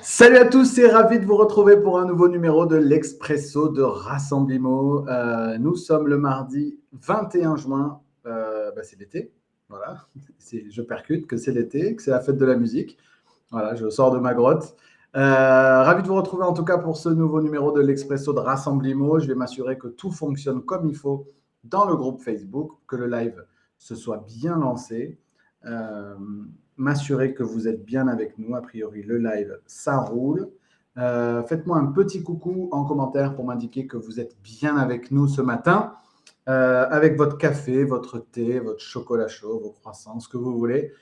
Salut à tous, c'est ravi de vous retrouver pour un nouveau numéro de l'Expresso de Rassemblimo. Nous sommes le mardi 21 juin, c'est l'été, voilà. Je percute que c'est l'été, que c'est la fête de la musique. Voilà, je sors de ma grotte. Ravi de vous retrouver en tout cas pour ce nouveau numéro de l'Expresso de Rassemblimo. Je vais m'assurer que tout fonctionne comme il faut dans le groupe Facebook, que le live se soit bien lancé. M'assurer que vous êtes bien avec nous. A priori, le live, ça roule. Faites-moi un petit coucou en commentaire pour m'indiquer que vous êtes bien avec nous ce matin, avec votre café, votre thé, votre chocolat chaud, vos croissants, ce que vous voulez.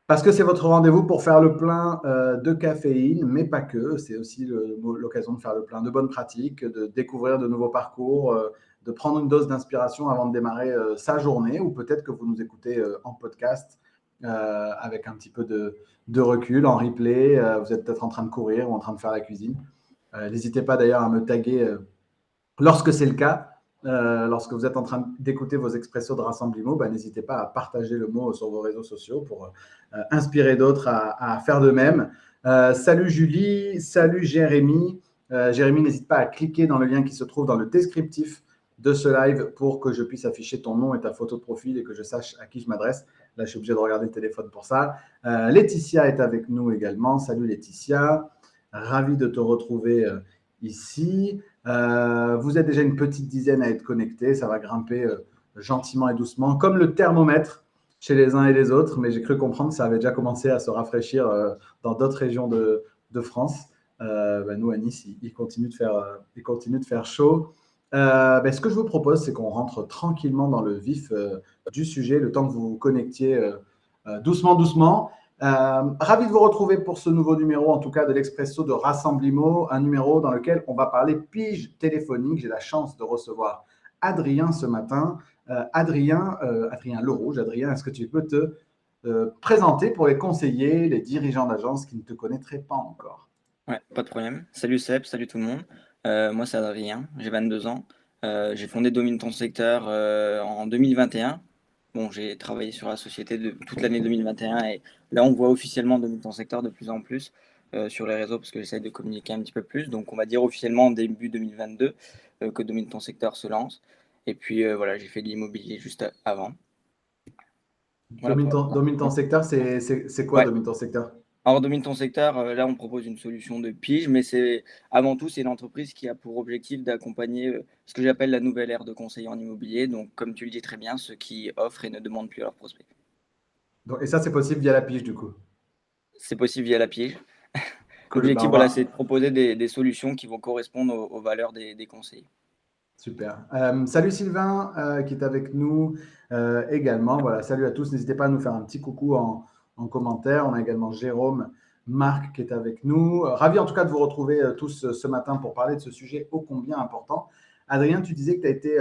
Parce que c'est votre rendez-vous pour faire le plein de caféine, mais pas que. C'est aussi l'occasion de faire le plein de bonnes pratiques, de découvrir de nouveaux parcours, de prendre une dose d'inspiration avant de démarrer sa journée, ou peut-être que vous nous écoutez en podcast avec un petit peu de recul, en replay. Vous êtes peut-être en train de courir ou en train de faire la cuisine. N'hésitez pas d'ailleurs à me taguer lorsque c'est le cas. Lorsque vous êtes en train d'écouter vos expressos de Rassemblimo, n'hésitez pas à partager le mot sur vos réseaux sociaux pour inspirer d'autres à faire de même. Salut Julie, salut Jérémy. Jérémy, n'hésite pas à cliquer dans le lien qui se trouve dans le descriptif de ce live pour que je puisse afficher ton nom et ta photo de profil et que je sache à qui je m'adresse. Là, je suis obligé de regarder le téléphone pour ça. Laetitia est avec nous également. Salut Laetitia. Ravi de te retrouver ici. Vous êtes déjà une petite dizaine à être connectés. Ça va grimper gentiment et doucement, comme le thermomètre chez les uns et les autres. Mais j'ai cru comprendre que ça avait déjà commencé à se rafraîchir dans d'autres régions de France. Nous, à Nice, il continue de faire chaud. Ce que je vous propose, c'est qu'on rentre tranquillement dans le vif du sujet, le temps que vous vous connectiez doucement, doucement. Ravi de vous retrouver pour ce nouveau numéro, en tout cas de l'Expresso de Rassemblimo, un numéro dans lequel on va parler pige téléphonique. J'ai la chance de recevoir Adrien ce matin. Adrien Lerouge. Adrien, est-ce que tu peux te présenter pour les conseillers, les dirigeants d'agence qui ne te connaîtraient pas encore? Ouais, pas de problème. Salut Seb, salut tout le monde. Moi, c'est Adrien, j'ai 22 ans. J'ai fondé Domine ton secteur en 2021. Bon, j'ai travaillé sur la société de toute l'année 2021 et là, on voit officiellement Domine ton secteur de plus en plus sur les réseaux parce que j'essaie de communiquer un petit peu plus. Donc, on va dire officiellement début 2022 que Domine ton secteur se lance. Et puis, voilà, j'ai fait de l'immobilier juste avant. Voilà pour la Domine ton secteur, c'est quoi Ouais. Domine ton secteur? Alors, Domine ton secteur, là, on propose une solution de pige, mais avant tout, c'est une entreprise qui a pour objectif d'accompagner ce que j'appelle la nouvelle ère de conseillers en immobilier. Donc, comme tu le dis très bien, ceux qui offrent et ne demandent plus à leurs prospects. Et ça, c'est possible via la pige, du coup. C'est possible via la pige. Cool. L'objectif, voilà, c'est de proposer des solutions qui vont correspondre aux valeurs des conseillers. Super. Salut Sylvain qui est avec nous également. Voilà, salut à tous. N'hésitez pas à nous faire un petit coucou en commentaire. On a également Jérôme, Marc qui est avec nous. Ravi en tout cas de vous retrouver tous ce matin pour parler de ce sujet ô combien important. Adrien, tu disais que tu as été,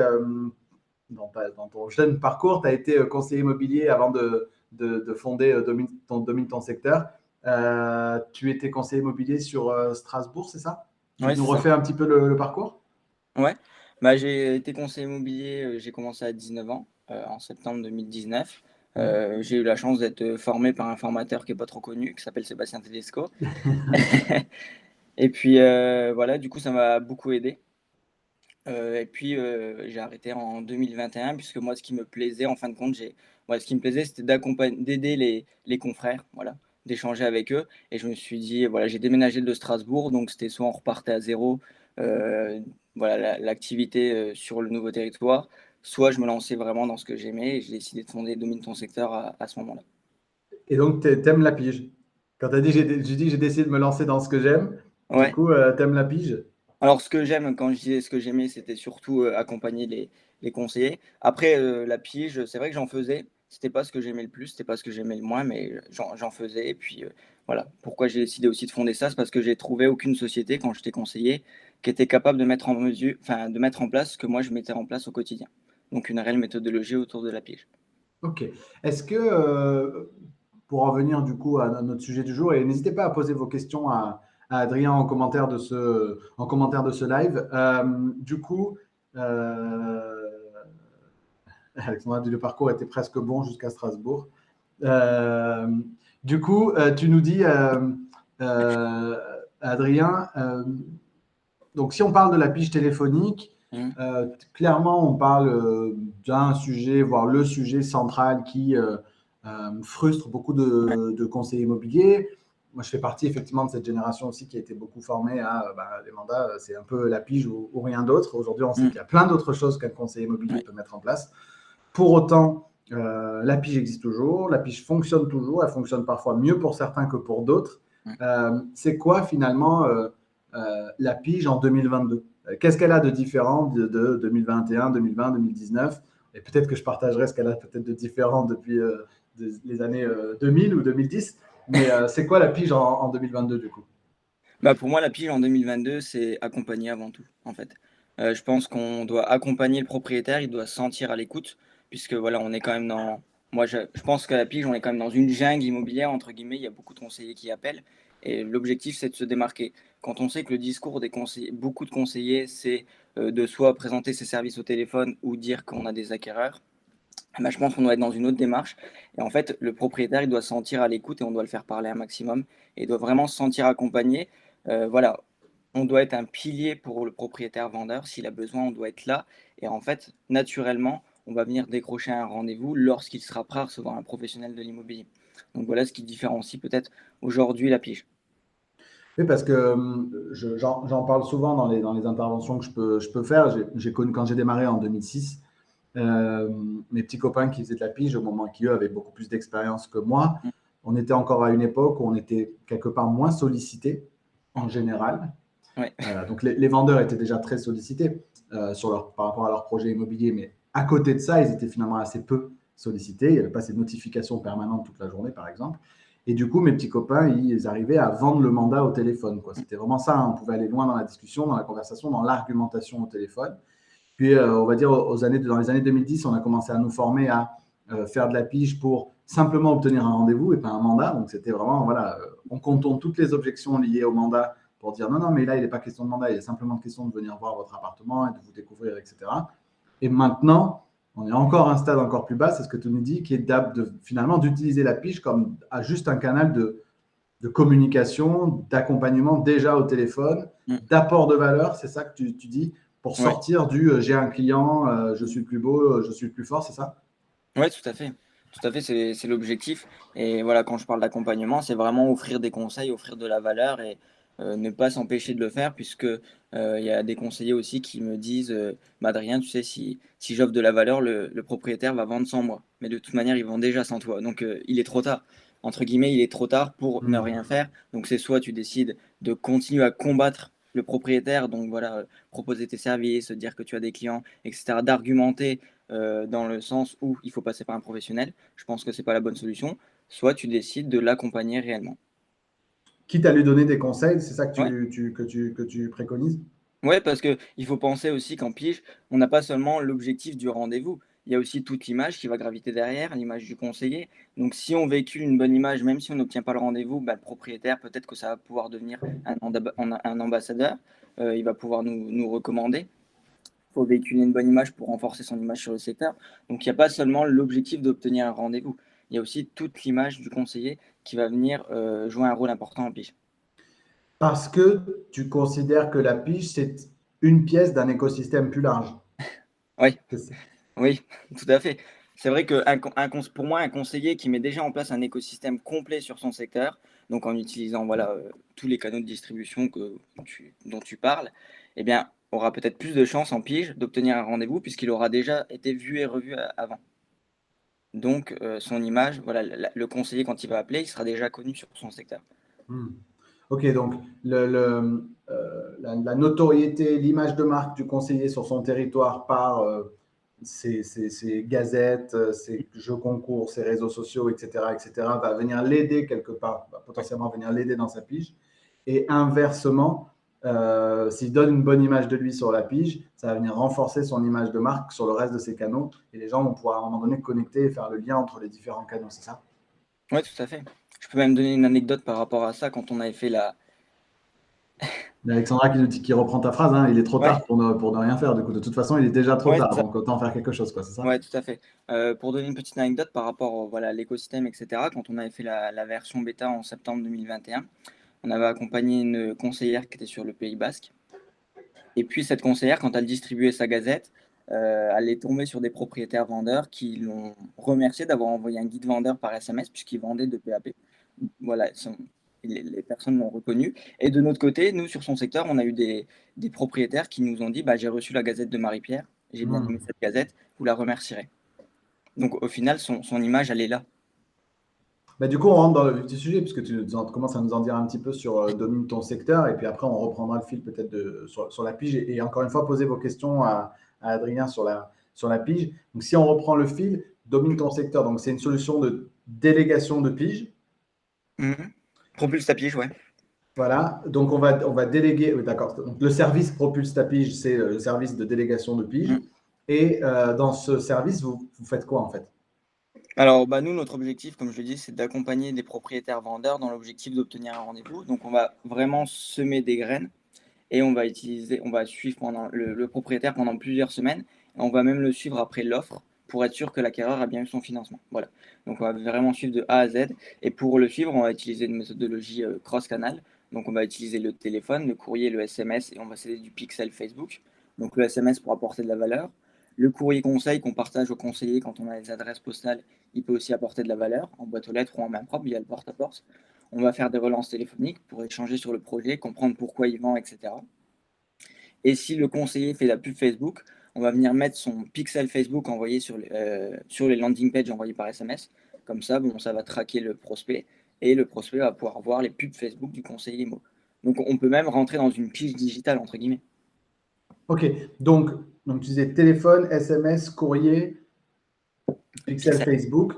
dans ton jeune parcours, tu as été conseiller immobilier avant de fonder Domine ton secteur. Tu étais conseiller immobilier sur Strasbourg, c'est ça? Tu Ouais, nous c'est ça. refais un petit peu le parcours? Ouais. J'ai été conseiller immobilier, j'ai commencé à 19 ans, en septembre 2019. J'ai eu la chance d'être formé par un formateur qui n'est pas trop connu, qui s'appelle Sébastien Tedesco. Et puis voilà, du coup, ça m'a beaucoup aidé. Et puis j'ai arrêté en 2021 puisque moi, ce qui me plaisait, en fin de compte, ce qui me plaisait, c'était d'aider les confrères, voilà, d'échanger avec eux. Et je me suis dit, voilà, j'ai déménagé de Strasbourg, donc c'était soit on repartait à zéro, voilà, l'activité sur le nouveau territoire, soit je me lançais vraiment dans ce que j'aimais et j'ai décidé de fonder Domine ton secteur à ce moment-là. Et donc, t'aimes la pige. Quand tu as dit, j'ai décidé de me lancer dans ce que j'aime, du Ouais. coup, t'aimes la pige. Alors, ce que j'aime, quand je disais ce que j'aimais, c'était surtout accompagner les conseillers. Après, la pige, c'est vrai que j'en faisais. C'était pas ce que j'aimais le plus, c'était pas ce que j'aimais le moins, mais j'en faisais. Et puis, voilà. Pourquoi j'ai décidé aussi de fonder ça, c'est parce que j'ai trouvé aucune société, quand j'étais conseiller, qui était capable de mettre de mettre en place ce que moi je mettais en place au quotidien. Donc, une réelle méthodologie autour de la pige. Ok. Est-ce que, pour en venir du coup à notre sujet du jour, et n'hésitez pas à poser vos questions à Adrien en commentaire de ce live. Du coup, Alexandra dit le parcours était presque bon jusqu'à Strasbourg. Euh, du coup, tu nous dis, Adrien, donc si on parle de la pige téléphonique, clairement on parle d'un sujet, voire le sujet central qui frustre beaucoup de conseillers immobiliers. Moi, je fais partie effectivement de cette génération aussi qui a été beaucoup formée à les mandats, c'est un peu la pige ou rien d'autre. Aujourd'hui, on sait qu'il y a plein d'autres choses qu'un conseiller immobilier peut mettre en place. Pour autant, la pige existe toujours, la pige fonctionne toujours, elle fonctionne parfois mieux pour certains que pour d'autres. C'est quoi finalement la pige en 2022? Qu'est-ce qu'elle a de différent de 2021, 2020, 2019? Et peut-être que je partagerai ce qu'elle a peut-être de différent depuis les années 2000 ou 2010. Mais c'est quoi la pige en 2022 du coup? Pour moi, la pige en 2022, c'est accompagner avant tout, en fait. Je pense qu'on doit accompagner le propriétaire, il doit se sentir à l'écoute, puisque voilà, on est quand même dans. Moi, je pense qu'à la pige, on est quand même dans une jungle immobilière, entre guillemets, il y a beaucoup de conseillers qui appellent, et l'objectif, c'est de se démarquer. Quand on sait que le discours des conseillers, beaucoup de conseillers, c'est de soit présenter ses services au téléphone ou dire qu'on a des acquéreurs, je pense qu'on doit être dans une autre démarche. Et en fait, le propriétaire, il doit se sentir à l'écoute et on doit le faire parler un maximum. Et il doit vraiment se sentir accompagné. Voilà, on doit être un pilier pour le propriétaire vendeur. S'il a besoin, on doit être là. Et en fait, naturellement, on va venir décrocher un rendez-vous lorsqu'il sera prêt à recevoir un professionnel de l'immobilier. Donc voilà ce qui différencie peut-être aujourd'hui la pige. Oui, parce que j'en parle souvent dans les interventions que je peux faire. J'ai connu quand j'ai démarré en 2006, mes petits copains qui faisaient de la pige au moment qui, eux, avaient beaucoup plus d'expérience que moi. On était encore à une époque où on était quelque part moins sollicité en général. Ouais. Donc les vendeurs étaient déjà très sollicités par rapport à leur projet immobilier, mais à côté de ça, ils étaient finalement assez peu sollicités. Il n'y avait pas ces notifications permanentes toute la journée, par exemple. Et du coup, mes petits copains, ils arrivaient à vendre le mandat au téléphone, quoi. C'était vraiment ça, hein. On pouvait aller loin dans la discussion, dans la conversation, dans l'argumentation au téléphone. Puis, on va dire, dans les années 2010, on a commencé à nous former à faire de la pige pour simplement obtenir un rendez-vous et pas un mandat. Donc, c'était vraiment, voilà, on contourne toutes les objections liées au mandat pour dire non, non, mais là, il n'est pas question de mandat, il est simplement question de venir voir votre appartement et de vous découvrir, etc. Et maintenant, on est encore à un stade encore plus bas, c'est ce que tu nous dis, qui est finalement d'utiliser la pige comme à juste un canal de communication, d'accompagnement déjà au téléphone, d'apport de valeur, c'est ça que tu dis, pour sortir du j'ai un client, je suis le plus beau, je suis le plus fort, c'est ça? Oui, tout à fait. Tout à fait, c'est l'objectif. Et voilà, quand je parle d'accompagnement, c'est vraiment offrir des conseils, offrir de la valeur et ne pas s'empêcher de le faire, puisque il y a des conseillers aussi qui me disent Adrien, tu sais, si j'offre de la valeur, le propriétaire va vendre sans moi. Mais de toute manière, il vend déjà sans toi. Donc il est trop tard. Entre guillemets, il est trop tard pour ne rien faire. Donc c'est soit tu décides de continuer à combattre le propriétaire, donc voilà, proposer tes services, dire que tu as des clients, etc., d'argumenter dans le sens où il faut passer par un professionnel. Je pense que c'est pas la bonne solution. Soit tu décides de l'accompagner réellement. Quitte à lui donner des conseils, c'est ça que Ouais. que tu préconises? Ouais, parce que il faut penser aussi qu'en pige, on n'a pas seulement l'objectif du rendez-vous. Il y a aussi toute l'image qui va graviter derrière, l'image du conseiller. Donc, si on véhicule une bonne image, même si on n'obtient pas le rendez-vous, le propriétaire, peut-être que ça va pouvoir devenir un ambassadeur. Il va pouvoir nous recommander. Il faut véhiculer une bonne image pour renforcer son image sur le secteur. Donc, il n'y a pas seulement l'objectif d'obtenir un rendez-vous. Il y a aussi toute l'image du conseiller qui va venir jouer un rôle important en pige. Parce que tu considères que la pige, c'est une pièce d'un écosystème plus large. Oui, C'est ça. oui, tout à fait. C'est vrai que pour moi, un conseiller qui met déjà en place un écosystème complet sur son secteur, donc en utilisant voilà, tous les canaux de distribution dont tu parles, eh bien, aura peut-être plus de chances en pige d'obtenir un rendez-vous puisqu'il aura déjà été vu et revu avant. Donc, son image, voilà, le conseiller, quand il va appeler, il sera déjà connu sur son secteur. Ok, donc la notoriété, l'image de marque du conseiller sur son territoire par ses gazettes, ses jeux concours, ses réseaux sociaux, etc., va venir l'aider quelque part, va potentiellement venir l'aider dans sa pige. Et inversement, s'il donne une bonne image de lui sur la pige, ça va venir renforcer son image de marque sur le reste de ses canaux. Et les gens vont pouvoir à un moment donné connecter et faire le lien entre les différents canaux, c'est ça? Oui, tout à fait. Je peux même donner une anecdote par rapport à ça quand on avait fait la. Alexandra qui reprend ta phrase, hein, il est trop Ouais, tard pour ne rien faire. Du coup, de toute façon, il est déjà trop ouais, tard, c'est ça. donc autant faire quelque chose, quoi, c'est ça? Ouais, tout à fait. Pour donner une petite anecdote par rapport voilà, à l'écosystème, etc., quand on avait fait la version bêta en septembre 2021, on avait accompagné une conseillère qui était sur le Pays Basque. Et puis cette conseillère, quand elle distribuait sa gazette, elle est tombée sur des propriétaires vendeurs qui l'ont remercié d'avoir envoyé un guide vendeur par SMS puisqu'ils vendaient de PAP. Voilà, les personnes l'ont reconnu. Et de notre côté, nous, sur son secteur, on a eu des propriétaires qui nous ont dit, bah, j'ai reçu la gazette de Marie-Pierre, j'ai bien aimé cette gazette, vous la remercierez. Donc au final, son image, elle est là. Bah, du coup, on rentre dans le vif du sujet, puisque tu commences à nous en dire un petit peu sur domine ton secteur, et puis après, on reprendra le fil peut-être sur la pige, et encore une fois, posez vos questions à Adrien sur la pige. Donc, si on reprend le fil, domine ton secteur, donc c'est une solution de délégation de pige. Propulse ta pige, ouais. Voilà, donc on va déléguer, oui, d'accord. Donc, le service Propulse ta pige, c'est le service de délégation de pige. Et dans ce service, vous faites quoi en fait? Alors, bah, nous, notre objectif, comme je le dis, c'est d'accompagner des propriétaires vendeurs dans l'objectif d'obtenir un rendez-vous. Donc, on va vraiment semer des graines et on va suivre le propriétaire pendant plusieurs semaines. Et on va même le suivre après l'offre pour être sûr que l'acquéreur a bien eu son financement. Voilà. Donc, on va vraiment suivre de A à Z. Et pour le suivre, on va utiliser une méthodologie cross-canal. Donc, on va utiliser le téléphone, le courrier, le SMS et on va s'aider du pixel Facebook. Donc, le SMS pour apporter de la valeur. Le courrier conseil qu'on partage aux conseillers quand on a les adresses postales, il peut aussi apporter de la valeur en boîte aux lettres ou en main propre via le porte-à-porte. On va faire des relances téléphoniques pour échanger sur le projet, comprendre pourquoi il vend, etc. Et si le conseiller fait la pub Facebook, on va venir mettre son pixel Facebook envoyé sur les landing pages envoyées par SMS. Comme ça, bon, ça va traquer le prospect et le prospect va pouvoir voir les pubs Facebook du conseiller IMO. Donc on peut même rentrer dans une pige digitale, entre guillemets. Ok, donc tu disais téléphone, SMS, courrier, pixel Facebook,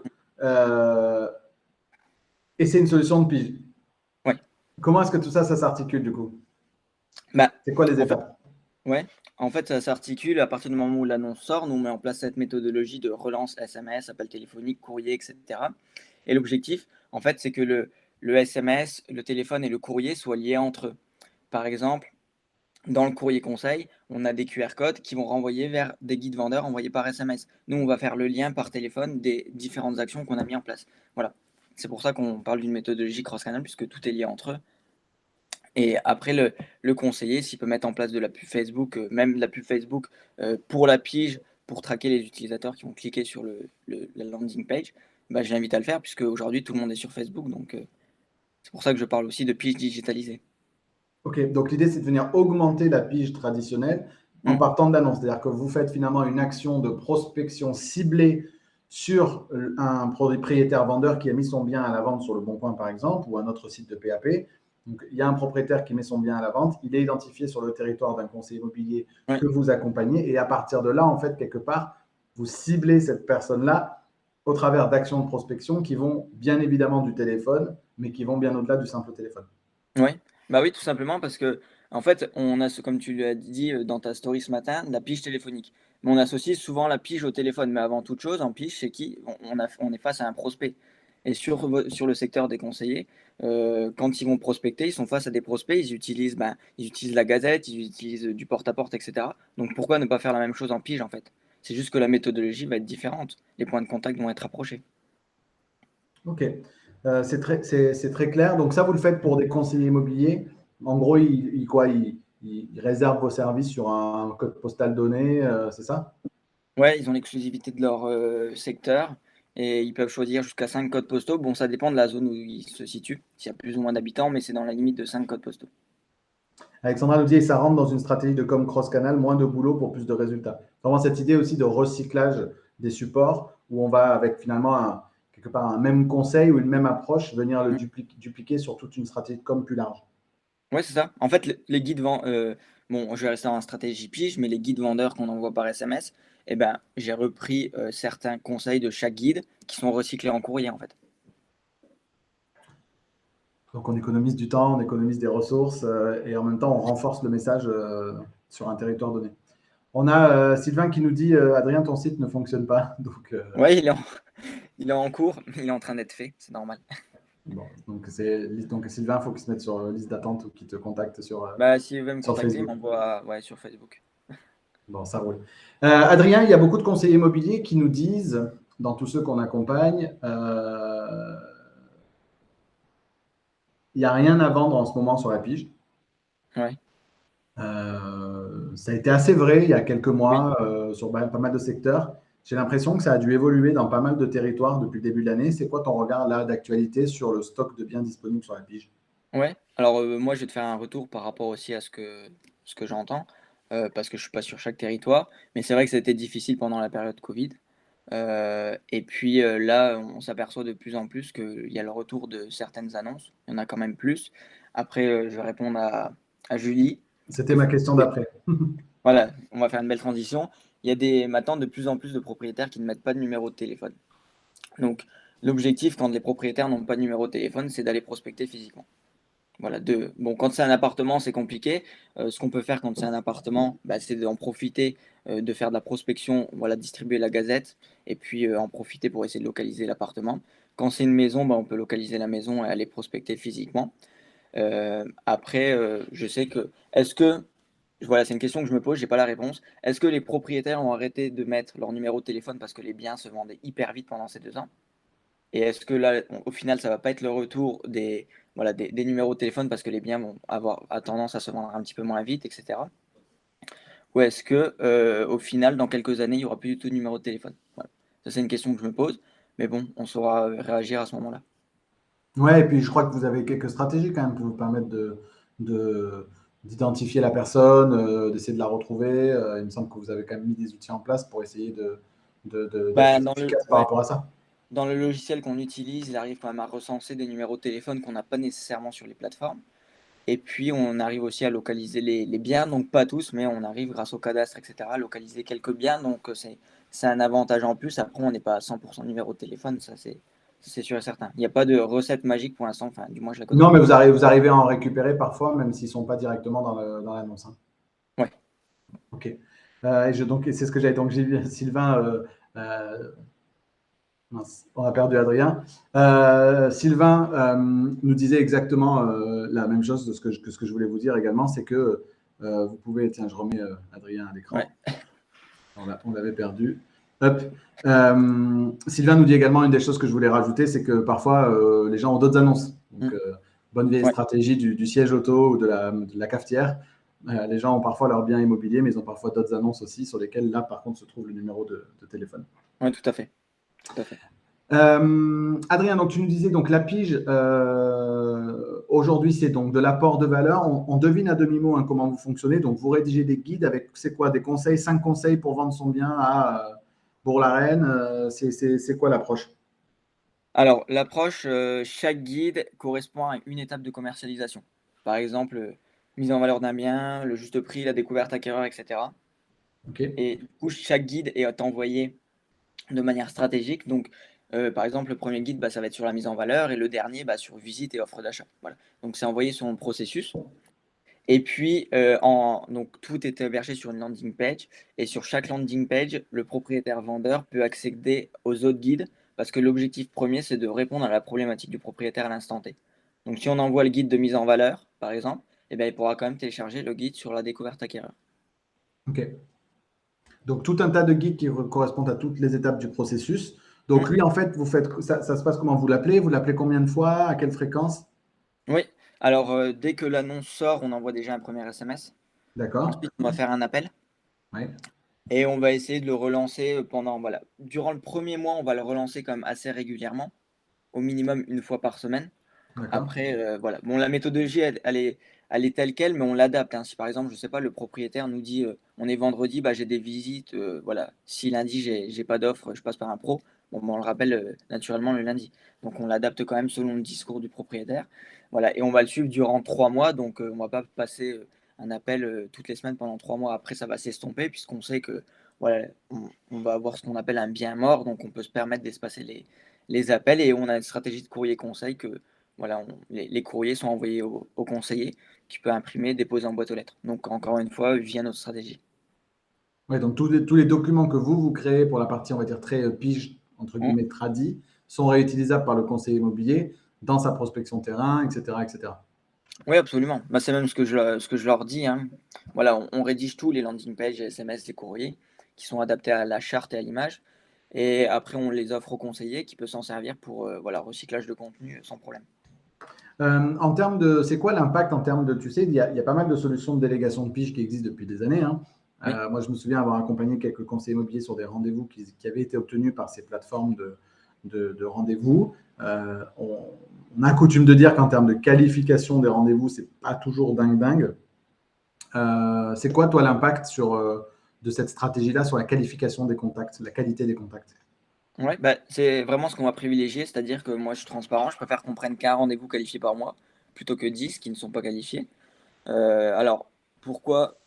et c'est une solution de pige. Ouais. Comment est-ce que tout ça s'articule du coup? C'est quoi les étapes? En fait, ça s'articule à partir du moment où l'annonce sort. Nous, on met en place cette méthodologie de relance SMS, appel téléphonique, courrier, etc. Et l'objectif, en fait, c'est que le SMS, le téléphone et le courrier soient liés entre eux. Par exemple, dans le courrier conseil, on a des QR codes qui vont renvoyer vers des guides vendeurs envoyés par SMS. Nous, on va faire le lien par téléphone des différentes actions qu'on a mis en place. Voilà. C'est pour ça qu'on parle d'une méthodologie cross-canal, puisque tout est lié entre eux. Et après, le conseiller, s'il peut mettre en place de la pub Facebook, même de la pub Facebook pour la pige, pour traquer les utilisateurs qui vont cliquer sur la landing page, bah, je l'invite à le faire, puisque aujourd'hui, tout le monde est sur Facebook. Donc, c'est pour ça que je parle aussi de pige digitalisée. Ok, donc l'idée, c'est de venir augmenter la pige traditionnelle en partant de l'annonce. C'est-à-dire que vous faites finalement une action de prospection ciblée sur un propriétaire vendeur qui a mis son bien à la vente sur le Bon Coin, par exemple, ou un autre site de PAP. Donc, il y a un propriétaire qui met son bien à la vente. Il est identifié sur le territoire d'un conseiller immobilier que vous accompagnez. Et à partir de là, en fait, quelque part, vous ciblez cette personne-là au travers d'actions de prospection qui vont bien évidemment du téléphone, mais qui vont bien au-delà du simple téléphone. Oui, bah oui, tout simplement parce que, en fait, on a, comme tu l'as dit dans ta story ce matin, la pige téléphonique. Mais on associe souvent la pige au téléphone. Mais avant toute chose, en pige, c'est qui on est face à un prospect. Et sur le secteur des conseillers, quand ils vont prospecter, ils sont face à des prospects, ils utilisent la gazette, ils utilisent du porte-à-porte, etc. Donc pourquoi ne pas faire la même chose en pige, en fait? C'est juste que la méthodologie va être différente. Les points de contact vont être rapprochés. Ok, c'est très clair. Donc ça, vous le faites pour des conseillers immobiliers. En gros, ils réservent vos services sur un code postal donné, c'est ça? Ouais, ils ont l'exclusivité de leur secteur et ils peuvent choisir jusqu'à 5 codes postaux. Bon, ça dépend de la zone où ils se situent, s'il y a plus ou moins d'habitants, mais c'est dans la limite de 5 codes postaux. Alexandra nous dit, ça rentre dans une stratégie de com cross-canal, moins de boulot pour plus de résultats. Vraiment cette idée aussi de recyclage des supports où on va avec finalement quelque part un même conseil ou une même approche venir le dupliquer sur toute une stratégie de com plus large. Ouais, c'est ça. En fait, les guides bon, je vais rester en stratégie pige, mais les guides vendeurs qu'on envoie par SMS, eh ben, j'ai repris certains conseils de chaque guide qui sont recyclés en courrier, en fait. Donc on économise du temps, on économise des ressources et en même temps on renforce le message sur un territoire donné. On a Sylvain qui nous dit Adrien, ton site ne fonctionne pas. Donc, Ouais, il est en cours, il est en train d'être fait, c'est normal. bon, donc Sylvain, il faut qu'il se mette sur liste d'attente ou qu'il te contacte sur, S'il veut me sur contacter, il Facebook. m'envoie sur Facebook. Bon, ça roule. Adrien, il y a beaucoup de conseillers immobiliers qui nous disent, dans tous ceux qu'on accompagne, il n'y a rien à vendre en ce moment sur la pige. Ouais. Ça a été assez vrai il y a quelques Oui. mois sur pas mal de secteurs. J'ai l'impression que ça a dû évoluer dans pas mal de territoires depuis le début de l'année. C'est quoi ton regard là d'actualité sur le stock de biens disponibles sur la pige? Ouais. Alors, moi, je vais te faire un retour par rapport aussi à ce que j'entends, parce que je suis pas sur chaque territoire. Mais c'est vrai que ça a été difficile pendant la période covid. Et puis, là, on s'aperçoit de plus en plus qu'il y a le retour de certaines annonces. Il y en a quand même plus. Après, je vais répondre à Julie. C'était ma question d'après. Voilà, on va faire une belle transition. Il y a maintenant de plus en plus de propriétaires qui ne mettent pas de numéro de téléphone. Donc, l'objectif, quand les propriétaires n'ont pas de numéro de téléphone, c'est d'aller prospecter physiquement. Voilà, bon, quand c'est un appartement, c'est compliqué. Ce qu'on peut faire quand c'est un appartement, bah, c'est d'en profiter, de faire de la prospection, voilà, distribuer la gazette et puis, en profiter pour essayer de localiser l'appartement. Quand c'est une maison, bah, on peut localiser la maison et aller prospecter physiquement. Après, je sais que est-ce que voilà, c'est une question que je me pose, j'ai pas la réponse. Est-ce que les propriétaires ont arrêté de mettre leur numéro de téléphone parce que les biens se vendaient hyper vite pendant ces 2 ans? Et est-ce que là, au final, ça va pas être le retour voilà, des numéros de téléphone parce que les biens vont avoir tendance à se vendre un petit peu moins vite, et cetera? Ou est-ce que, au final, dans quelques années, il y aura plus du tout de numéro de téléphone? Voilà. Ça, c'est une question que je me pose, mais bon, on saura, réagir à ce moment-là. Ouais, et puis je crois que vous avez quelques stratégies quand même qui vous permettent de- d'identifier la personne, d'essayer de la retrouver. Il me semble que vous avez quand même mis des outils en place pour essayer d'être Bah, plus dans le efficace par ouais, rapport à ça. dans le logiciel qu'on utilise, il arrive quand même à recenser des numéros de téléphone qu'on n'a pas nécessairement sur les plateformes. Et puis, on arrive aussi à localiser les biens, donc pas tous, mais on arrive grâce au cadastre, et cetera, à localiser quelques biens, donc c'est un avantage en plus. Après, on n'est pas à 100 numéro de téléphone, ça c'est sûr et certain. Il n'y a pas de recette magique pour l'instant, enfin, du moins je la connais Non, pas. mais vous arrivez à en récupérer parfois, même s'ils ne sont pas directement dans l'annonce, hein. Ouais, Ok. Donc, c'est ce que j'avais. Donc, j'ai vu Sylvain. Euh, Mince, on a perdu Adrien. Sylvain nous disait exactement la même chose que ce que je voulais vous dire également, c'est que vous pouvez, tiens, je remets Adrien à ouais. l'écran, on l'avait perdu. Hop. Sylvain nous dit également une des choses que je voulais rajouter, c'est que parfois les gens ont d'autres annonces. Donc, Mmh. bonne vieille Ouais, stratégie du siège auto ou de la cafetière. Les gens ont parfois leur bien immobilier, mais ils ont parfois d'autres annonces aussi sur lesquelles, là, par contre, se trouve le numéro de téléphone. ouais, tout à fait, tout à fait. Adrien, donc tu nous disais donc la pige aujourd'hui c'est donc de l'apport de valeur. On devine à demi-mot hein, comment vous fonctionnez. Donc vous rédigez des guides avec c'est quoi des conseils, 5 conseils pour vendre son bien à Bourg-la-Reine. C'est quoi l'approche? Alors, l'approche, chaque guide correspond à une étape de commercialisation. Par exemple, mise en valeur d'un bien, le juste prix, la découverte acquéreur, et cetera. Ok, Et du coup, chaque guide est envoyé de manière stratégique. Donc, par exemple, le premier guide, bah, ça va être sur la mise en valeur et le dernier, bah, sur visite et offre d'achat. Voilà. Donc, c'est envoyé selon le processus. Et puis, donc, tout est hébergé sur une landing page. Et sur chaque landing page, le propriétaire vendeur peut accéder aux autres guides parce que l'objectif premier, c'est de répondre à la problématique du propriétaire à l'instant T. Donc, si on envoie le guide de mise en valeur, par exemple, eh bien, il pourra quand même télécharger le guide sur la découverte acquéreur. ok. Donc tout un tas de guides qui correspondent à toutes les étapes du processus. Donc Mmh. lui en fait vous faites ça se passe comment? Vous l'appelez combien de fois? À quelle fréquence? Oui. Alors, dès que l'annonce sort, on envoie déjà un premier SMS. D'accord. Ensuite, on va faire un appel Oui. et on va essayer de le relancer, pendant voilà, durant le premier mois, on va le relancer quand même assez régulièrement, au minimum une fois par semaine. D'accord. Après, voilà. Bon, la méthodologie, elle est telle quelle, mais on l'adapte, hein. Si par exemple, je sais pas, le propriétaire nous dit, on est vendredi, bah, j'ai des visites, voilà. Si lundi j'ai pas d'offre, je passe par un pro, bon, bah, on le rappelle, naturellement le lundi. Donc on l'adapte quand même selon le discours du propriétaire. Voilà et on va le suivre durant 3 mois, donc on va pas passer, un appel, toutes les semaines pendant 3 mois. Après ça va s'estomper puisqu'on sait que, voilà, on va avoir ce qu'on appelle un bien mort, donc on peut se permettre d'espacer les appels et on a une stratégie de courrier conseil que voilà, les courriers sont envoyés au conseiller qui peut imprimer, déposer en boîte aux lettres. Donc encore une fois, via notre stratégie. Ouais, donc tous les documents que vous créez pour la partie, on va dire, très pige, entre Mmh. guillemets, tradie, sont réutilisables par le conseiller immobilier dans sa prospection terrain, etc., etc. Oui, absolument. Bah, c'est même ce que je leur dis, hein. Voilà, on rédige tout, les landing pages, les SMS, les courriers, qui sont adaptés à la charte et à l'image. Et après, on les offre au conseiller qui peut s'en servir pour voilà, recyclage de contenu sans problème. En termes de, c'est quoi l'impact en termes de, tu sais, il y a pas mal de solutions de délégation de pige qui existent depuis des années, hein. Oui, Moi, je me souviens avoir accompagné quelques conseillers immobiliers sur des rendez-vous qui avaient été obtenus par ces plateformes de rendez-vous. On a coutume de dire qu'en termes de qualification des rendez-vous, c'est pas toujours dingue dingue. C'est quoi, toi, l'impact de cette stratégie-là sur la qualification des contacts, la qualité des contacts? ouais, bah, c'est vraiment ce qu'on va privilégier, c'est-à-dire que moi je suis transparent, je préfère qu'on prenne qu'un rendez-vous qualifié par mois plutôt que 10 qui ne sont pas qualifiés. Alors, pourquoi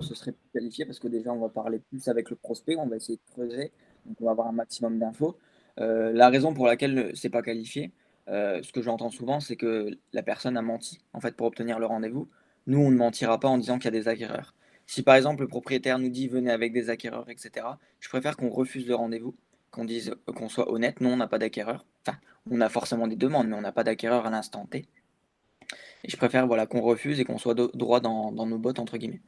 ce serait plus qualifié? Parce que déjà, on va parler plus avec le prospect, on va essayer de creuser, donc on va avoir un maximum d'infos. La raison pour laquelle c'est pas qualifié, ce que j'entends souvent, c'est que la personne a menti, en fait, pour obtenir le rendez-vous. Nous, on ne mentira pas en disant qu'il y a des acquéreurs. Si par exemple, le propriétaire nous dit: «Venez avec des acquéreurs» et cetera, je préfère qu'on refuse le rendez-vous, qu'on dise, qu'on soit honnête: «Non, on n'a pas d'acquéreurs». Enfin, on a forcément des demandes, mais on n'a pas d'acquéreurs à l'instant T. Et je préfère voilà, qu'on refuse et qu'on soit droit dans nos bottes, entre guillemets.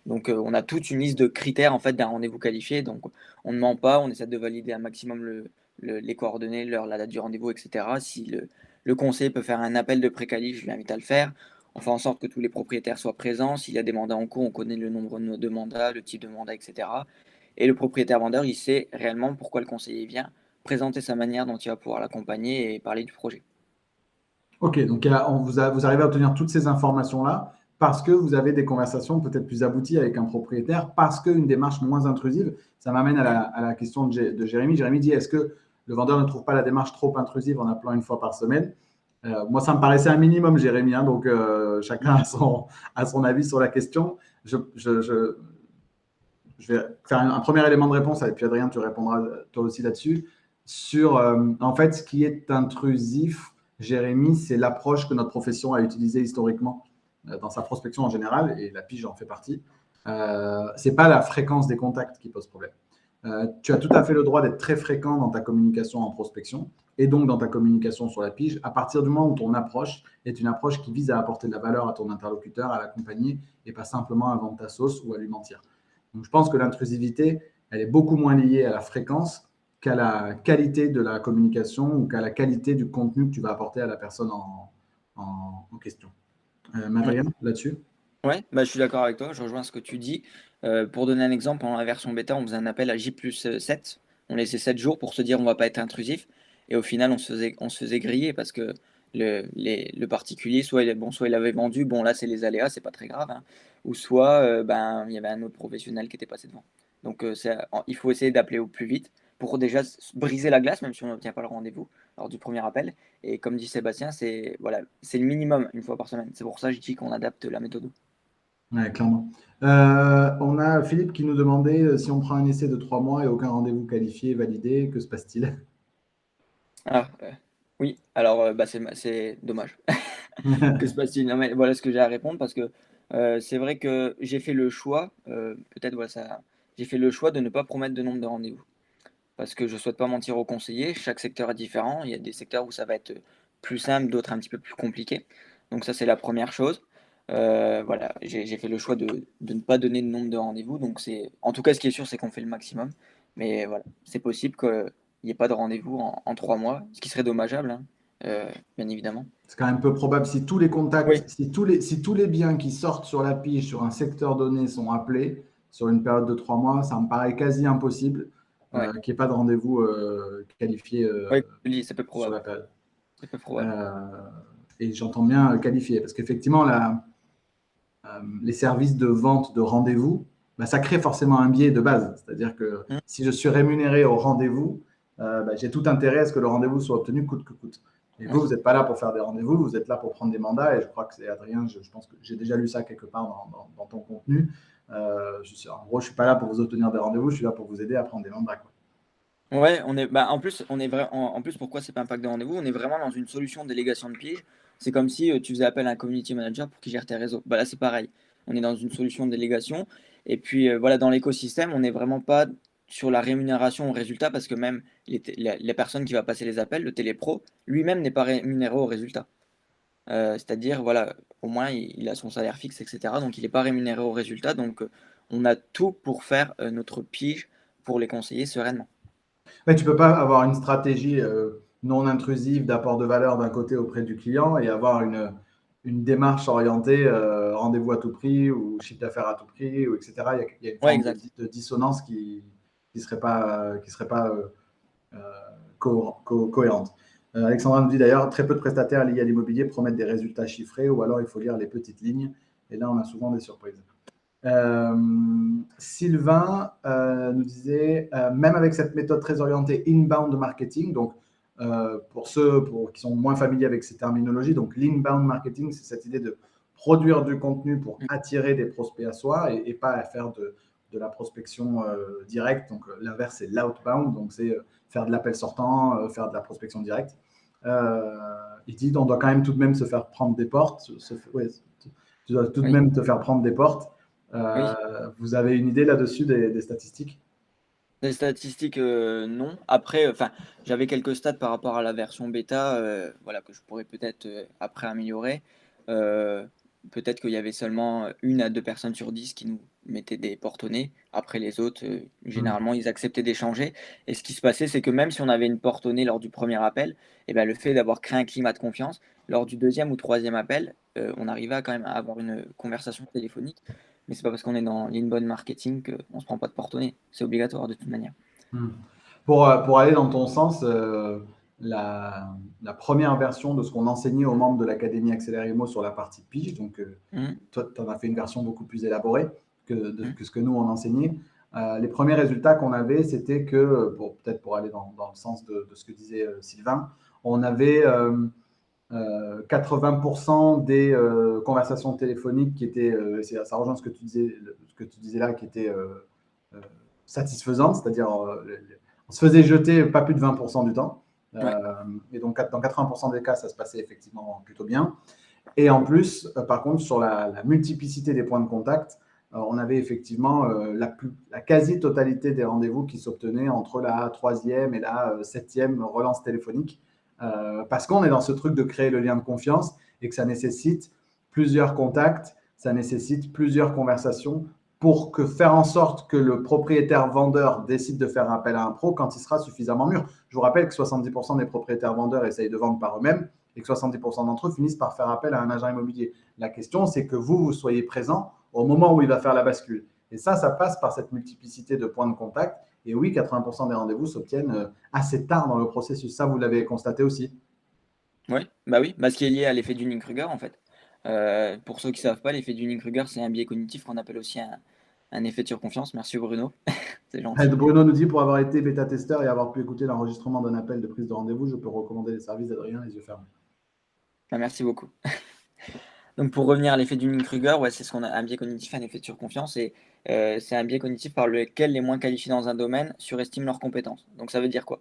Donc, on a toute une liste de critères en fait d'un rendez-vous qualifié. Donc, on ne ment pas, on essaie de valider un maximum les coordonnées, l'heure, la date du rendez-vous, etc. Si le conseiller peut faire un appel de préqualif, je l'invite à le faire. On fait en sorte que tous les propriétaires soient présents. S'il y a des mandats en cours, on connaît le nombre de mandats, le type de mandat, etc. Et le propriétaire vendeur, il sait réellement pourquoi le conseiller vient, présenter sa manière dont il va pouvoir l'accompagner et parler du projet. Ok, donc vous arrivez à obtenir toutes ces informations-là parce que vous avez des conversations peut-être plus abouties avec un propriétaire, parce qu'une démarche moins intrusive. Ça m'amène Ouais. à la question de Jérémy. Jérémy dit, est-ce que le vendeur ne trouve pas la démarche trop intrusive en appelant une fois par semaine? Moi, ça me paraissait un minimum, Jérémy, hein, donc chacun a son avis sur la question. Je vais faire un premier élément de réponse, et puis Adrien, tu répondras toi aussi là-dessus. Sur, en fait, ce qui est intrusif, Jérémy, c'est l'approche que notre profession a utilisée historiquement dans sa prospection en général, et la pige en fait partie. C'est pas la fréquence des contacts qui pose problème. Tu as tout à fait le droit d'être très fréquent dans ta communication en prospection et donc dans ta communication sur la pige à partir du moment où ton approche est une approche qui vise à apporter de la valeur à ton interlocuteur, à l'accompagner et pas simplement à vendre ta sauce ou à lui mentir. Donc, je pense que l'intrusivité, elle est beaucoup moins liée à la fréquence qu'à la qualité de la communication ou qu'à la qualité du contenu que tu vas apporter à la personne en question. Ouais. Madrien, là-dessus? Ouais, bah, je suis d'accord avec toi, je rejoins ce que tu dis. Pour donner un exemple, pendant la version bêta, on faisait un appel à J+7. On laissait 7 jours pour se dire: «On va pas être intrusif» et au final, on se faisait griller parce que le particulier, soit il avait vendu, bon là, c'est les aléas, c'est pas très grave, hein, ou soit, ben, il y avait un autre professionnel qui était passé devant. Donc, il faut essayer d'appeler au plus vite pour déjà briser la glace, même si on n'obtient pas le rendez-vous lors du premier appel et comme dit Sébastien, c'est voilà, c'est le minimum une fois par semaine. C'est pour ça que je dis qu'on adapte la méthode. Ouais, clairement. On a Philippe qui nous demandait si on prend un essai de 3 mois et aucun rendez-vous qualifié, validé, que se passe-t-il? Ah, oui, alors, bah, c'est dommage. Que se passe-t-il? Non, mais voilà ce que j'ai à répondre parce que, c'est vrai que j'ai fait le choix, peut-être voilà ça j'ai fait le choix de ne pas promettre de nombre de rendez-vous. Parce que je souhaite pas mentir aux conseillers, chaque secteur est différent. Il y a des secteurs où ça va être, plus simple, d'autres un petit peu plus compliqué. Donc ça, c'est la première chose. Voilà, j'ai fait le choix de ne pas donner de nombre de rendez-vous, donc c'est en tout cas, ce qui est sûr, c'est qu'on fait le maximum. Mais voilà, c'est possible qu'il y ait pas de rendez-vous en 3 mois, ce qui serait dommageable, hein, bien évidemment. C'est quand même peu probable si tous les contacts, Oui, si tous les biens qui sortent sur la pige sur un secteur donné sont appelés sur une période de 3 mois, ça me paraît quasi impossible ouais, qu'il n'y ait pas de rendez-vous qualifié ouais, je dis, c'est peu sur la probable, période. c'est peu probable. Euh, et j'entends bien qualifié, parce qu'effectivement, les services de vente de rendez-vous, bah, ça crée forcément un biais de base. C'est-à-dire que Mmh, si je suis rémunéré au rendez-vous, bah, j'ai tout intérêt à ce que le rendez-vous soit obtenu coûte que coûte. Et vous, oui. vous n'êtes pas là pour faire des rendez-vous, vous êtes là pour prendre des mandats. Et je crois que c'est Adrien, je pense que j'ai déjà lu ça quelque part dans ton contenu. En gros, je ne suis pas là pour vous obtenir des rendez-vous, je suis là pour vous aider à prendre des mandats, quoi. Ouais, bah, en plus, on est vrai en plus, pourquoi c'est pas un pack de rendez-vous? On est vraiment dans une solution de délégation de pige. C'est comme si, tu faisais appel à un community manager pour qu'il gère tes réseaux. Bah, là, c'est pareil. On est dans une solution de délégation et puis, voilà, dans l'écosystème, on n'est vraiment pas sur la rémunération au résultat parce que même la personne qui va passer les appels, le télépro, lui-même n'est pas rémunéré au résultat. C'est-à-dire, voilà, au moins il a son salaire fixe et cetera, donc il est pas rémunéré au résultat, donc, on a tout pour faire, notre pige pour les conseiller sereinement. Ouais, tu ne peux pas avoir une stratégie non intrusive d'apport de valeur d'un côté auprès du client et avoir une démarche orientée rendez-vous à tout prix ou chiffre d'affaires à tout prix, ou etc. Il y a une Ouais, forme exact. de dissonance qui ne serait pas cohérente. Alexandra nous dit d'ailleurs, très peu de prestataires liés à l'immobilier promettent des résultats chiffrés ou alors il faut lire les petites lignes. Et là, on a souvent des surprises. Sylvain nous disait, même avec cette méthode très orientée inbound marketing, donc pour ceux qui sont moins familiers avec ces terminologies, donc l'inbound marketing, c'est cette idée de produire du contenu pour attirer des prospects à soi et pas à faire de la prospection directe. Donc l'inverse, c'est l'outbound, donc c'est faire de l'appel sortant, faire de la prospection directe. Il dit on doit quand même tout de même se faire prendre des portes. Tu dois tout de Oui, même te faire prendre des portes. oui. Vous avez une idée là-dessus des statistiques? Les statistiques, non. Après, enfin, j'avais quelques stats par rapport à la version bêta, voilà, que je pourrais peut-être, après améliorer. Heu, Peut-être qu'il y avait seulement 1 à 2 personnes sur 10 qui nous mettaient des portes au nez. Après les autres, Mm. généralement, ils acceptaient d'échanger et ce qui se passait, c'est que même si on avait une porte au nez lors du premier appel et ben, le fait d'avoir créé un climat de confiance, lors du deuxième ou troisième appel, on arrivait à quand même à avoir une conversation téléphonique. Mais c'est pas parce qu'on est dans l'inbound marketing qu'on se prend pas de porte au nez. C'est obligatoire de toute manière. Mm. Pour aller dans ton sens, la première version de ce qu'on enseignait aux membres de l'Académie Accélère Imo sur la partie pitch, donc Mmh, toi, tu en as fait une version beaucoup plus élaborée mmh, que ce que nous, on enseignait. Les premiers résultats qu'on avait, c'était que, peut-être pour aller dans le sens de ce que disait Sylvain, on avait 80% des conversations téléphoniques qui étaient, ça rejoint ce que tu disais là, qui étaient euh, satisfaisantes, c'est-à-dire on se faisait jeter pas plus de 20% du temps. ouais, Et donc, dans 80% des cas, ça se passait effectivement plutôt bien. Et en plus, par contre, sur la multiplicité des points de contact, on avait effectivement la quasi-totalité des rendez-vous qui s'obtenaient entre la troisième et la septième relance téléphonique, parce qu'on est dans ce truc de créer le lien de confiance et que ça nécessite plusieurs contacts, ça nécessite plusieurs conversations pour faire en sorte que le propriétaire vendeur décide de faire appel à un pro quand il sera suffisamment mûr. Je vous rappelle que 70% des propriétaires vendeurs essayent de vendre par eux-mêmes et que 70% d'entre eux finissent par faire appel à un agent immobilier. La question, c'est que vous soyez présent au moment où il va faire la bascule. Et ça passe par cette multiplicité de points de contact. Et oui, 80% des rendez-vous s'obtiennent assez tard dans le processus. Ça, vous l'avez constaté aussi. ouais, bah, oui, bah, ce qui est lié à l'effet Dunning-Kruger, en fait. Pour ceux qui savent pas, l'effet Dunning-Kruger, c'est un biais cognitif qu'on appelle aussi un effet de surconfiance. Merci Bruno, c'est gentil. Bruno nous dit, pour avoir été bêta-testeur et avoir pu écouter l'enregistrement d'un appel de prise de rendez-vous, je peux recommander les services d'Adrien les yeux fermés. Bah, merci beaucoup. Donc pour revenir à l'effet Dunning-Kruger, ouais, c'est ce qu'on a un biais cognitif, un effet de surconfiance et c'est un biais cognitif par lequel les moins qualifiés dans un domaine surestiment leurs compétences. Donc ça veut dire quoi?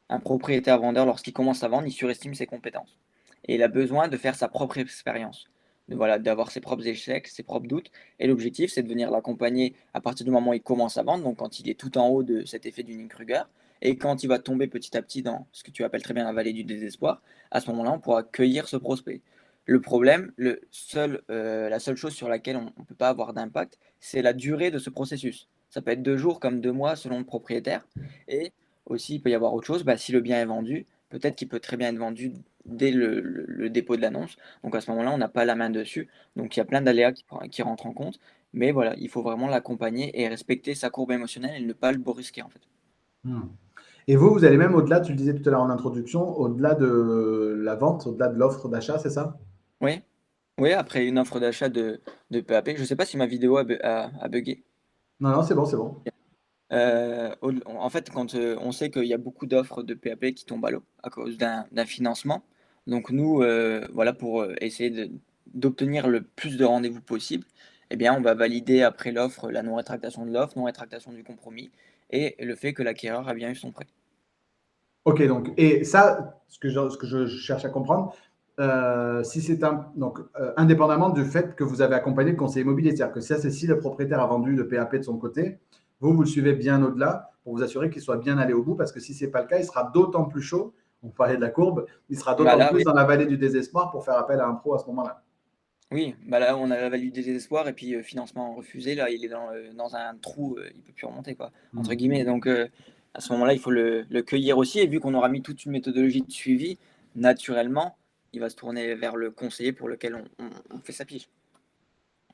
Un propriétaire vendeur, lorsqu'il commence à vendre, il surestime ses compétences. Et il a besoin de faire sa propre expérience, voilà, d'avoir ses propres échecs, ses propres doutes. Et l'objectif, c'est de venir l'accompagner à partir du moment où il commence à vendre, donc quand il est tout en haut de cet effet du Dunning-Kruger, et quand il va tomber petit à petit dans ce que tu appelles très bien la vallée du désespoir, à ce moment-là, on pourra cueillir ce prospect. Le problème, la seule chose sur laquelle on ne peut pas avoir d'impact, c'est la durée de ce processus. Ça peut être 2 jours comme 2 mois selon le propriétaire. Et aussi, il peut y avoir autre chose, bah, si le bien est vendu, peut-être qu'il peut très bien être vendu dès le dépôt de l'annonce. Donc à ce moment-là, on n'a pas la main dessus. Donc il y a plein d'aléas qui rentrent en compte. Mais voilà, il faut vraiment l'accompagner et respecter sa courbe émotionnelle et ne pas le brusquer en fait. Hmm. Et vous allez même au-delà, tu le disais tout à l'heure en introduction, au-delà de la vente, au-delà de l'offre d'achat, c'est ça? Oui, oui, après une offre d'achat de PAP, je ne sais pas si ma vidéo a buggé. Non, non, c'est bon, c'est bon. En fait, quand, on sait qu'il y a beaucoup d'offres de PAP qui tombent à l'eau à cause d'un financement. Donc nous, voilà, pour, essayer d'obtenir le plus de rendez-vous possible, eh bien, on va valider après l'offre, la non-rétractation de l'offre, non-rétractation du compromis et le fait que l'acquéreur a bien eu son prêt. Ok, donc, et ça, ce que je cherche à comprendre, si c'est donc, indépendamment du fait que vous avez accompagné le conseiller immobilier, c'est-à-dire que ça, c'est si le propriétaire a vendu le PAP de son côté, vous le suivez bien au-delà pour vous assurer qu'il soit bien allé au bout, parce que si ce n'est pas le cas, il sera d'autant plus chaud, on parlait de la courbe, il sera Bah d'autant là, plus oui, dans la vallée du désespoir pour faire appel à un pro à ce moment-là. oui, bah là, on a la value des désespoirs et puis, financement refusé, là, il est dans un trou, il peut plus remonter quoi, entre Hmm. guillemets donc à ce moment-là, il faut le cueillir aussi. Et vu qu'on aura mis toute une méthodologie de suivi, naturellement, il va se tourner vers le conseiller pour lequel on fait sa pige.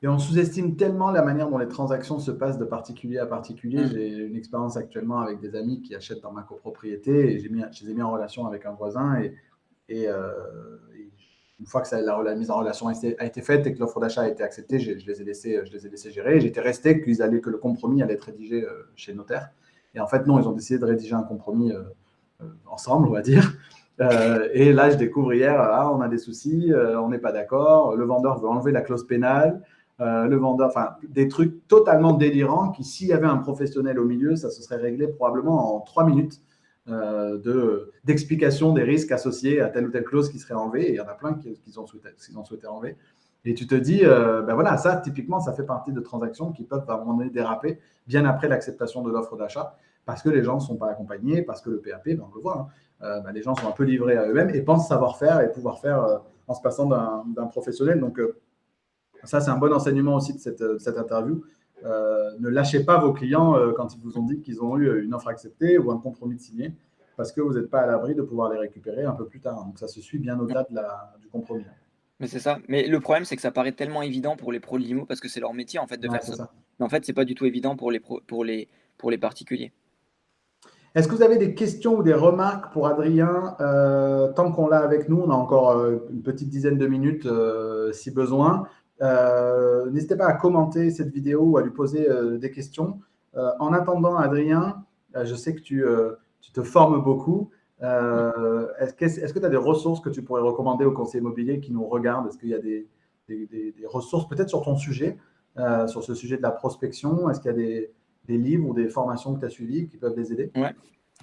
Et on sous-estime tellement la manière dont les transactions se passent de particulier à particulier. J'ai une expérience actuellement avec des amis qui achètent dans ma copropriété et je les ai mis en relation avec un voisin. Et une fois que la mise en relation a été faite et que l'offre d'achat a été acceptée, je les ai laissés gérer. J'étais resté que le compromis allait être rédigé chez le notaire. Et en fait, non, ils ont décidé de rédiger un compromis ensemble, on va dire. Et là, je découvre hier, on a des soucis, on n'est pas d'accord, le vendeur veut enlever la clause pénale. Le vendeur, enfin, des trucs totalement délirants qui, s'il y avait un professionnel au milieu, ça se serait réglé probablement en 3 minutes d'explication des risques associés à telle ou telle clause qui serait enlevée. Et il y en a plein qui ont souhaité enlever. Et tu te dis, ben voilà, ça, typiquement, ça fait partie de transactions qui peuvent à un moment donné déraper bien après l'acceptation de l'offre d'achat parce que les gens ne sont pas accompagnés, parce que le PAP, ben, on le voit, ben, les gens sont un peu livrés à eux-mêmes et pensent savoir faire et pouvoir faire en se passant d'un professionnel. Donc, ça, c'est un bon enseignement aussi de cette interview. Ne lâchez pas vos clients quand ils vous ont dit qu'ils ont eu une offre acceptée ou un compromis de signé, parce que vous n'êtes pas à l'abri de pouvoir les récupérer un peu plus tard. Donc, ça se suit bien au-delà du compromis. Mais c'est ça. Mais le problème, c'est que ça paraît tellement évident pour les pros de l'IMO parce que c'est leur métier en fait de Ouais, faire ça. Mais en fait, c'est pas du tout évident pour les particuliers. Est-ce que vous avez des questions ou des remarques pour Adrien tant qu'on l'a avec nous, on a encore une petite dizaine de minutes si besoin. N'hésitez pas à commenter cette vidéo ou à lui poser des questions. En attendant, Adrien, je sais que tu te formes beaucoup. Est-ce que tu as des ressources que tu pourrais recommander aux conseillers immobiliers qui nous regardent? Est-ce qu'il y a des ressources peut-être sur ton sujet, sur ce sujet de la prospection? Est-ce qu'il y a des livres ou des formations que tu as suivies qui peuvent les aider? Ouais.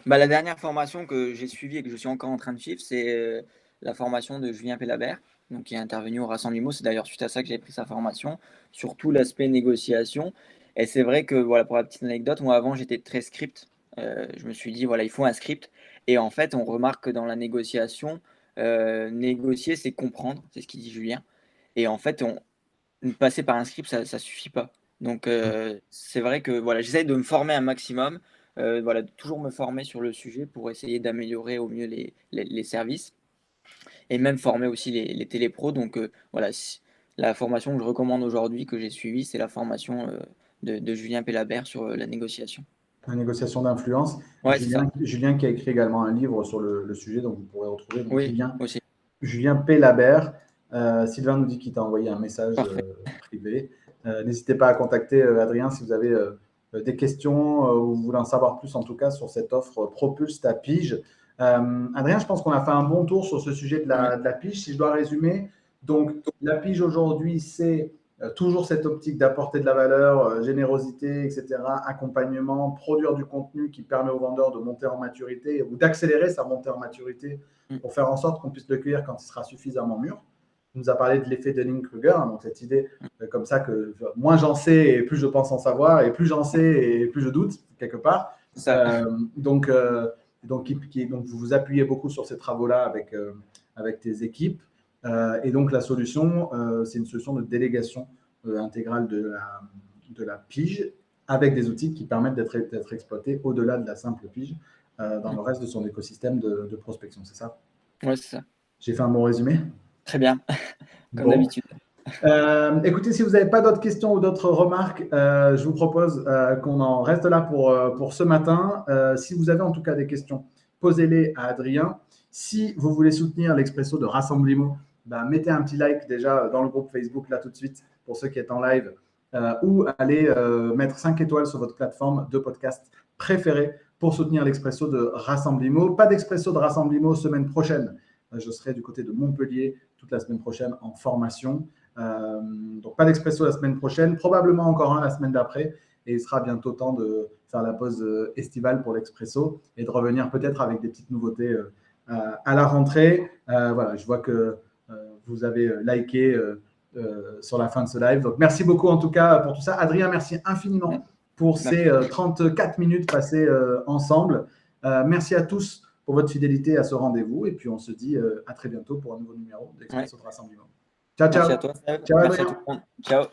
Bah, la dernière formation que j'ai suivie et que je suis encore en train de suivre, c'est la formation de Julien Pellabert, donc qui est intervenu au Rassemble IMO. C'est d'ailleurs suite à ça que j'ai pris sa formation, sur tout l'aspect négociation. Et c'est vrai que, voilà, pour la petite anecdote, moi avant j'étais très script. Je me suis dit, voilà, il faut un script. Et en fait, on remarque que dans la négociation, négocier, c'est comprendre, c'est ce qu'il dit Julien. Et en fait, passer par un script, ça suffit pas. Donc, c'est vrai que voilà, j'essaie de me former un maximum, voilà, de toujours me former sur le sujet pour essayer d'améliorer au mieux les services et même former aussi les télépros. Donc, voilà, la formation que je recommande aujourd'hui, que j'ai suivie, c'est la formation de Julien Pellabert sur la négociation. La négociation d'influence. Ouais, c'est ça. Julien qui a écrit également un livre sur le sujet, donc vous pourrez retrouver. Donc, Oui, aussi. Julien Pellabert. Sylvain nous dit qu'il t'a envoyé un message privé. N'hésitez pas à contacter Adrien si vous avez des questions ou vous voulez en savoir plus en tout cas sur cette offre Propulse ta pige. Adrien, je pense qu'on a fait un bon tour sur ce sujet de la pige. Si je dois résumer, donc la pige aujourd'hui, c'est toujours cette optique d'apporter de la valeur, générosité, etc., accompagnement, produire du contenu qui permet au vendeur de monter en maturité ou d'accélérer sa montée en maturité pour faire en sorte qu'on puisse le cueillir quand il sera suffisamment mûr. Il nous a parlé de l'effet Dunning-Kruger, donc cette idée comme ça que moins j'en sais et plus je pense en savoir, et plus j'en sais et plus je doute, quelque part. Donc, vous vous appuyez beaucoup sur ces travaux-là avec tes équipes. Et donc, la solution, c'est une solution de délégation intégrale de la pige avec des outils qui permettent d'être exploités au-delà de la simple pige dans le reste de son écosystème de prospection. C'est ça? Ouais, c'est ça. J'ai fait un bon résumé? Très bien, comme d'habitude. Écoutez, si vous n'avez pas d'autres questions ou d'autres remarques, je vous propose qu'on en reste là pour ce matin. Si vous avez en tout cas des questions, posez-les à Adrien. Si vous voulez soutenir l'Expresso de Rassemble IMO, mettez un petit like déjà dans le groupe Facebook là tout de suite pour ceux qui sont en live ou allez mettre 5 étoiles sur votre plateforme de podcast préférée pour soutenir l'Expresso de Rassemble IMO. Pas d'Expresso de Rassemble IMO semaine prochaine. Je serai du côté de Montpellier toute la semaine prochaine en formation. Donc pas d'Expresso la semaine prochaine, probablement encore un la semaine d'après, et il sera bientôt temps de faire la pause estivale pour l'Expresso et de revenir peut-être avec des petites nouveautés à la rentrée. Voilà, je vois que vous avez liké sur la fin de ce live, donc merci beaucoup en tout cas pour tout ça. Adrien, merci infiniment pour ces 34 minutes passées ensemble. Merci à tous pour votre fidélité à ce rendez-vous, et puis on se dit à très bientôt pour un nouveau numéro d'Expresso de Rassemblement. Ciao, ciao. Merci à toi. Ciao, merci Adrien. à tout le monde. Ciao.